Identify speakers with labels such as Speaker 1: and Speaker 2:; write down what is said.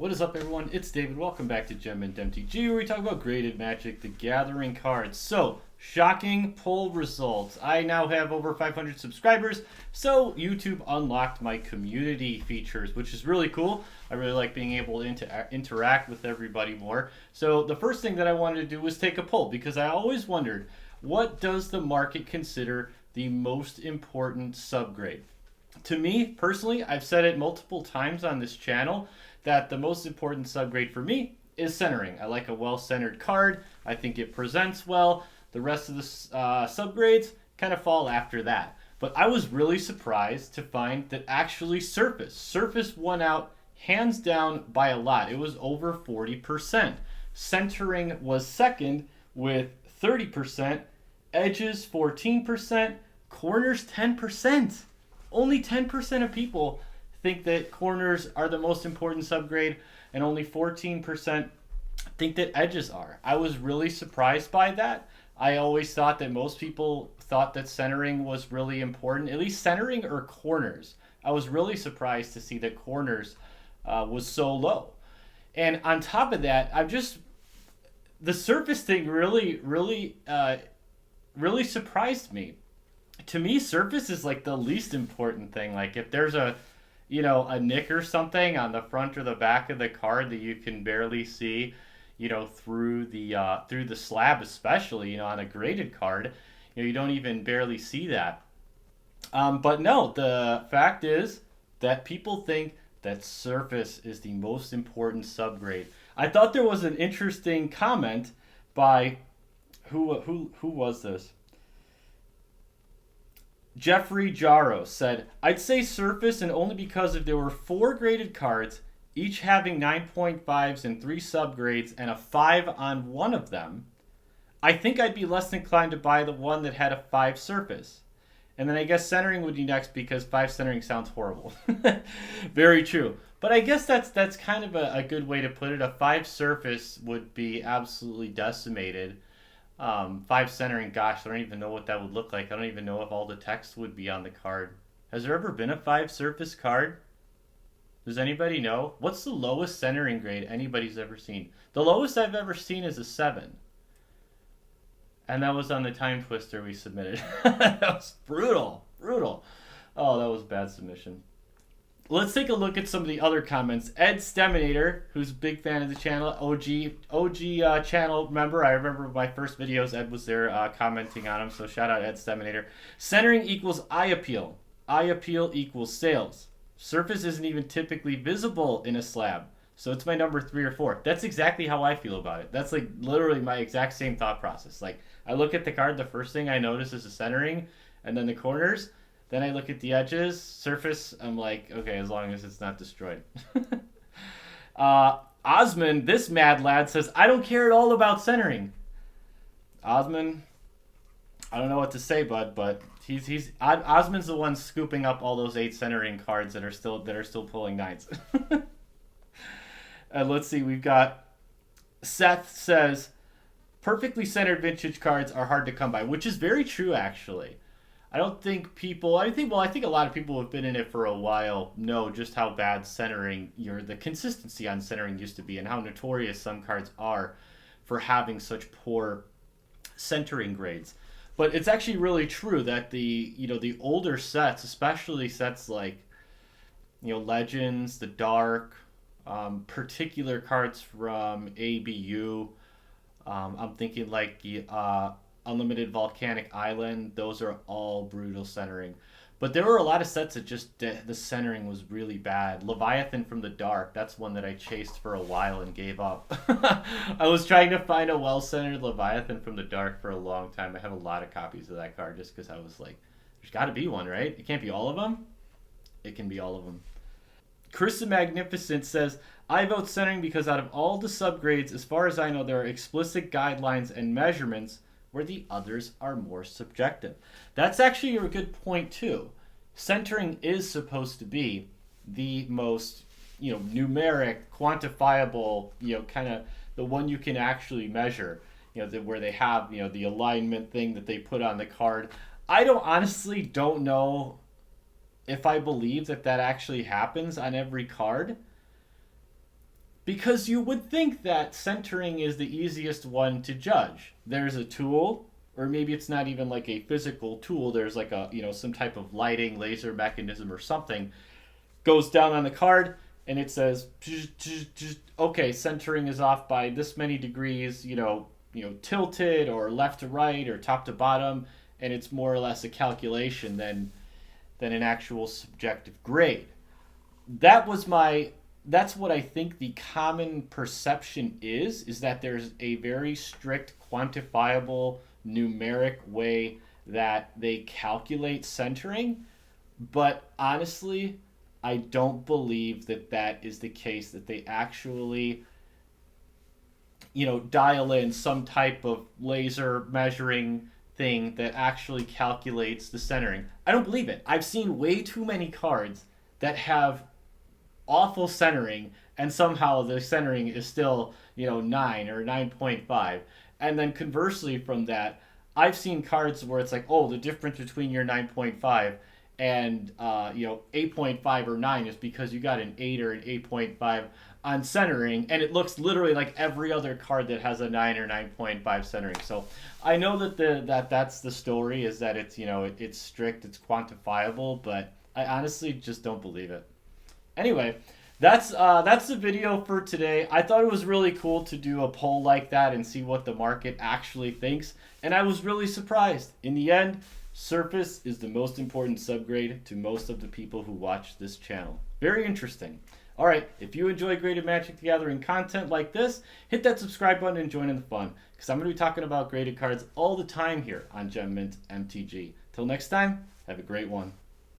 Speaker 1: What is up, everyone? It's David. Welcome back to MTG, where we talk about graded Magic the Gathering cards. So, shocking poll results. I now have over 500 subscribers, so YouTube unlocked my community features, which is really cool. I really like being able to interact with everybody more. So, the first thing that I wanted to do was take a poll, because I always wondered, what does the market consider the most important subgrade? To me, personally, I've said it multiple times on this channel, that the most important subgrade for me is centering. I like a well-centered card. I think it presents well. The rest of the subgrades kind of fall after that. But I was really surprised to find that actually Surface won out hands down by a lot. It was over 40%. Centering was second with 30%. Edges 14%. Corners 10%. Only 10% of people think that corners are the most important subgrade, and only 14% think that edges are. I was really surprised by that. I always thought that most people thought that centering was really important, at least centering or corners. I was really surprised to see that corners was so low. And on top of that, the surface thing really surprised me. To me, surface is like the least important thing. Like if there's a nick or something on the front or the back of the card that you can barely see, through the slab, especially, on a graded card, you don't even barely see that. But no, the fact is that people think that surface is the most important subgrade. I thought there was an interesting comment by who was this? Jeffrey Jarro said, I'd say surface, and only because if there were 4 graded cards, each having 9.5s and 3 subgrades and a 5 on one of them, I think I'd be less inclined to buy the one that had a 5 surface. And then I guess centering would be next, because 5 centering sounds horrible. Very true. But I guess that's kind of a good way to put it. A 5 surface would be absolutely decimated. 5 centering, gosh, I don't even know what that would look like. I don't even know if all the text would be on the card. Has there ever been a 5 surface card? Does anybody know? What's the lowest centering grade anybody's ever seen? The lowest I've ever seen is a 7. And that was on the time twister we submitted. That was brutal. Oh, that was a bad submission. Let's take a look at some of the other comments. Ed Steminator, who's a big fan of the channel, OG channel member. I remember my first videos, Ed was there commenting on them, so shout out Ed Steminator. Centering equals eye appeal. Eye appeal equals sales. Surface isn't even typically visible in a slab, so it's my number 3 or 4. That's exactly how I feel about it. That's like literally my exact same thought process. Like, I look at the card, the first thing I notice is the centering, and then the corners. Then I look at the edges, surface, I'm like, okay, as long as it's not destroyed. Osman, this mad lad, says, I don't care at all about centering. Osman, I don't know what to say, bud, but Osman's the one scooping up all those 8 centering cards that are still pulling 9s. Let's see, we've got Seth says, perfectly centered vintage cards are hard to come by, which is very true, actually. I think a lot of people who have been in it for a while know just how bad the consistency on centering used to be, and how notorious some cards are for having such poor centering grades. But it's actually really true that the older sets, especially sets like, Legends, the Dark, particular cards from ABU, I'm thinking like Unlimited Volcanic Island, those are all brutal centering. But there were a lot of sets that just the centering was really bad. Leviathan from the Dark, that's one that I chased for a while and gave up. I was trying to find a well-centered Leviathan from the Dark for a long time. I have a lot of copies of that card just because I was like, there's got to be one, right? It can't be all of them? It can be all of them. Chris the Magnificent says, I vote centering because out of all the subgrades, as far as I know, there are explicit guidelines and measurements where the others are more subjective. That's actually a good point too. Centering is supposed to be the most, numeric, quantifiable, kind of the one you can actually measure, where they have, the alignment thing that they put on the card. I honestly don't know if I believe that actually happens on every card. because you would think that centering is the easiest one to judge. There's a tool, or maybe it's not even like a physical tool. There's like a, some type of lighting laser mechanism or something goes down on the card, and it says, okay, centering is off by this many degrees, tilted or left to right or top to bottom, and it's more or less a calculation than an actual subjective grade. That's what I think the common perception is that there's a very strict, quantifiable, numeric way that they calculate centering. But honestly, I don't believe that is the case, that they actually, dial in some type of laser measuring thing that actually calculates the centering. I don't believe it. I've seen way too many cards that have awful centering, and somehow the centering is still 9 or 9.5. And then conversely from that, I've seen cards where it's like, oh, the difference between your 9.5 and 8.5 or 9 is because you got an 8 or an 8.5 on centering, and it looks literally like every other card that has a 9 or 9.5 centering. So I know that that's the story, is that it's it's strict, it's quantifiable, but I honestly just don't believe it. Anyway, that's the video for today. I thought it was really cool to do a poll like that and see what the market actually thinks, and I was really surprised. In the end, Surface is the most important subgrade to most of the people who watch this channel. Very interesting. Alright, if you enjoy Graded Magic the Gathering content like this, hit that subscribe button and join in the fun, because I'm going to be talking about graded cards all the time here on Gem Mint MTG. Till next time, have a great one.